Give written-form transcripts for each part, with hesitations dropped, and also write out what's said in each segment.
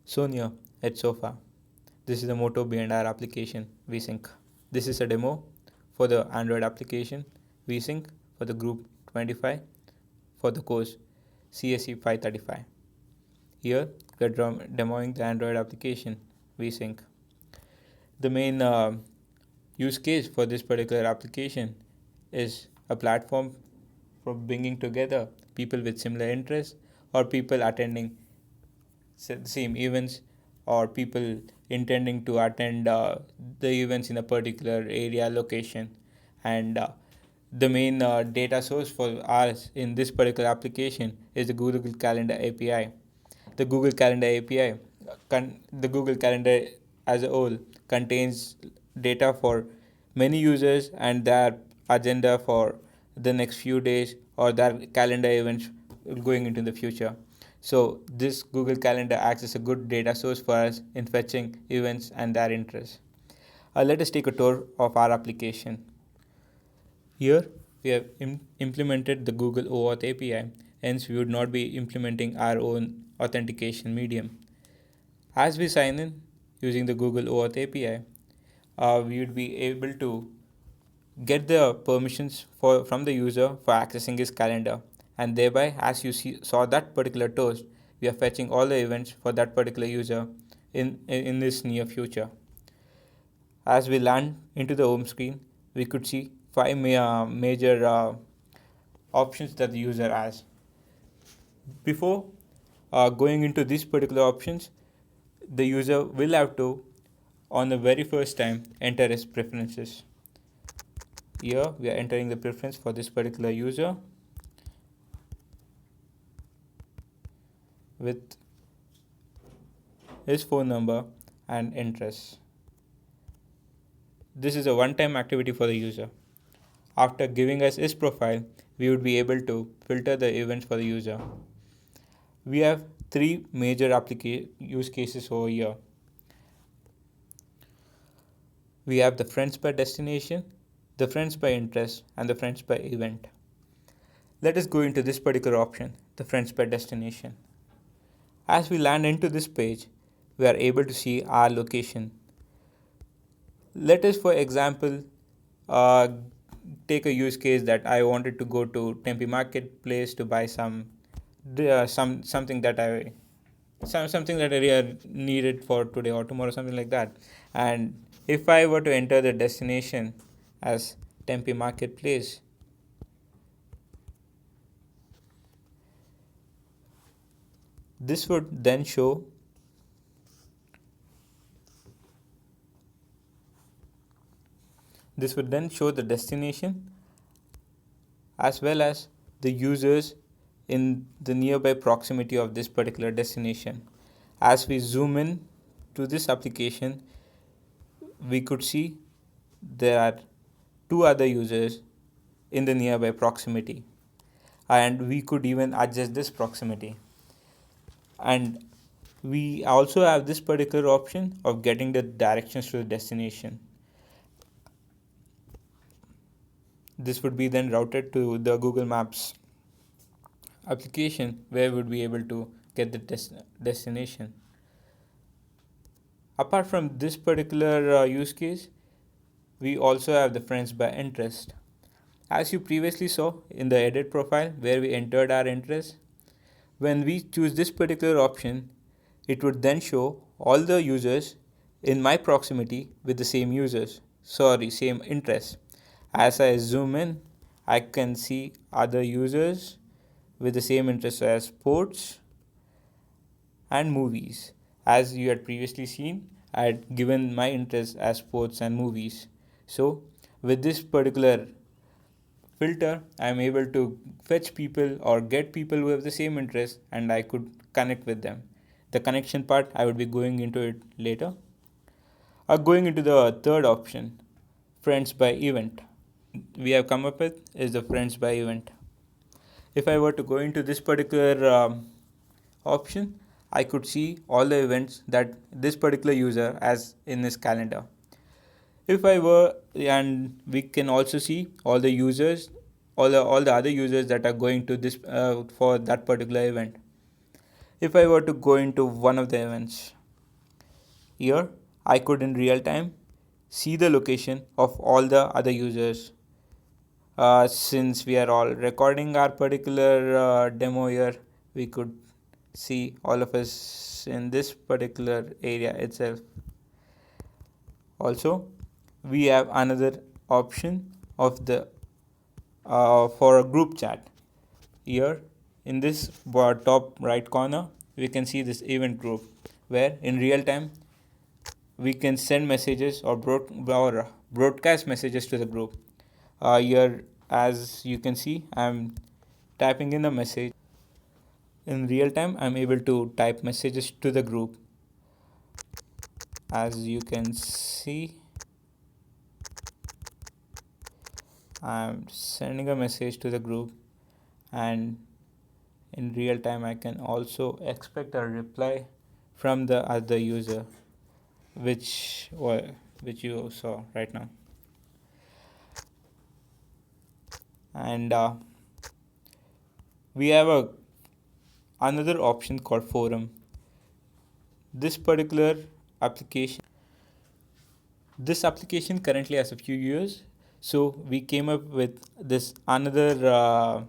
Sonia at Sofa. This is the motto behind our application, WeSync. This is a demo for the Android application, WeSync for the group 25 for the course CSE 535. Here, we are demoing the Android application, WeSync. The main use case for this particular application is a platform for bringing together people with similar interests or people attending same events or people intending to attend the events in a particular area location. And the main data source for us in this particular application is the Google Calendar API. The Google Calendar API, the Google Calendar as a whole contains data for many users and their agenda for the next few days or their calendar events going into the future. So this Google Calendar acts as a good data source for us in fetching events and their interests. Let us take a tour of our application. Here we have implemented the Google OAuth API, hence we would not be implementing our own authentication medium. As we sign in using the Google OAuth API, we would be able to get the permissions from the user for accessing his calendar, and thereby, as you saw that particular toast, we are fetching all the events for that particular user in this near future. As we land into the home screen, we could see five major options that the user has. Before going into these particular options, the user will have to, on the very first time, enter his preferences. Here we are entering the preference for this particular user with his phone number and interests. This is a one-time activity for the user. After giving us his profile, we would be able to filter the events for the user. We have three major use cases over here. We have the friends by destination, the friends by interest, and the friends by event. Let us go into this particular option, the friends by destination. As we land into this page, we are able to see our location. Let us, for example, take a use case that I wanted to go to Tempe Marketplace to buy something that I really needed for today or tomorrow, something like that. And if I were to enter the destination as Tempe Marketplace, this would then show the destination as well as the users in the nearby proximity of this particular destination. As we zoom in to this application, we could see there are two other users in the nearby proximity, and we could even adjust this proximity. And we also have this particular option of getting the directions to the destination. This would be then routed to the Google Maps application where we would be able to get the destination. Apart from this particular use case, we also have the friends by interest. As you previously saw in the edit profile where we entered our interest, when we choose this particular option, it would then show all the users in my proximity with the same same interests. As I zoom in, I can see other users with the same interests as sports and movies. As you had previously seen, I had given my interest as sports and movies. So with this particular filter, I am able to fetch people or get people who have the same interest, and I could connect with them. The connection part, I would be going into it later. Going into the third option, friends by event. We have come up with is the friends by event. If I were to go into this particular option, I could see all the events that this particular user has in his calendar. And we can also see all the users, all the other users that are going to this for that particular event. If I were to go into one of the events, Here, I could in real time see the location of all the other users. Since we are all recording our particular demo here, we could see all of us in this particular area itself. Also, we have another option of the for a group chat. Here in this top right corner, we can see this event group where in real time we can send messages or broadcast messages to the group. Here, as you can see, I'm typing in a message. In real time, I'm able to type messages to the group. As you can see, I'm sending a message to the group, and in real time, I can also expect a reply from the other user, which you saw right now. And we have another option called forum. This particular application currently has a few years, so we came up with this another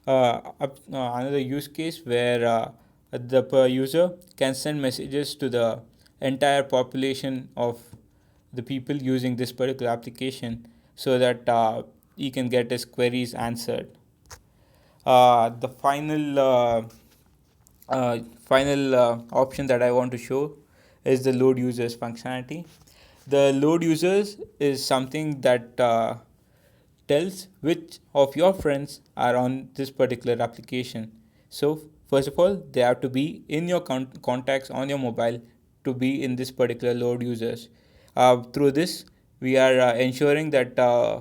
use case where the per user can send messages to the entire population of the people using this particular application, so that he can get his queries answered. The final option that I want to show is the load users functionality. The load users is something that tells which of your friends are on this particular application. So first of all, they have to be in your contacts on your mobile to be in this particular load users. Through this, we are ensuring that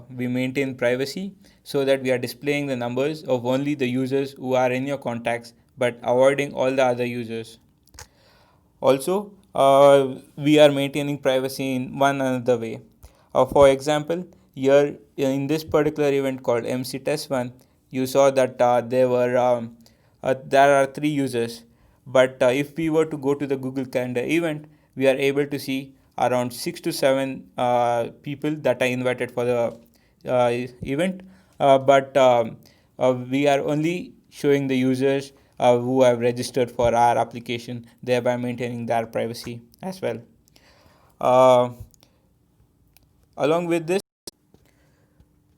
we maintain privacy, so that we are displaying the numbers of only the users who are in your contacts, but avoiding all the other users. Also, we are maintaining privacy in one another way. For example, here in this particular event called MC Test 1, you saw that there are 3 users. But if we were to go to the Google Calendar event, we are able to see around 6 to 7 people that are invited for the event. But we are only showing the users who have registered for our application, thereby maintaining their privacy as well. Along with this,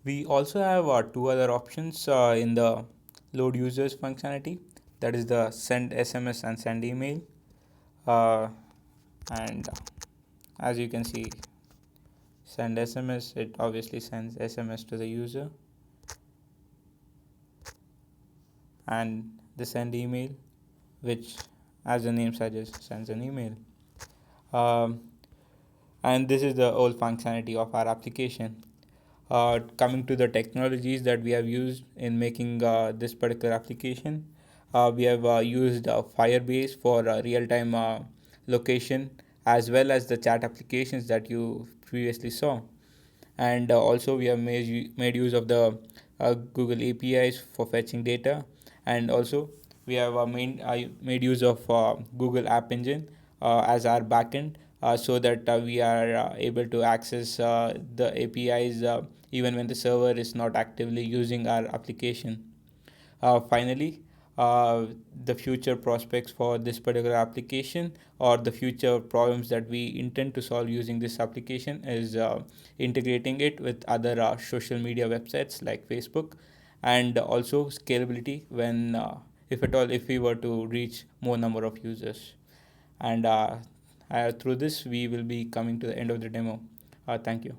we also have 2 other options in the load users functionality, that is the send SMS and send email. And as you can see, send SMS, it obviously sends SMS to the user, and the send email, which as the name suggests sends an email. And this is the whole functionality of our application. Coming to the technologies that we have used in making this particular application, we have used Firebase for real-time location, as well as the chat applications that you previously saw. And also we have made use of the Google APIs for fetching data, and also we have made use of Google App Engine as our backend, so that we are able to access the APIs even when the server is not actively using our application. Finally, the future prospects for this particular application, or the future problems that we intend to solve using this application, is integrating it with other social media websites like Facebook, and also scalability when if we were to reach more number of users. And through this, we will be coming to the end of the demo. Thank you.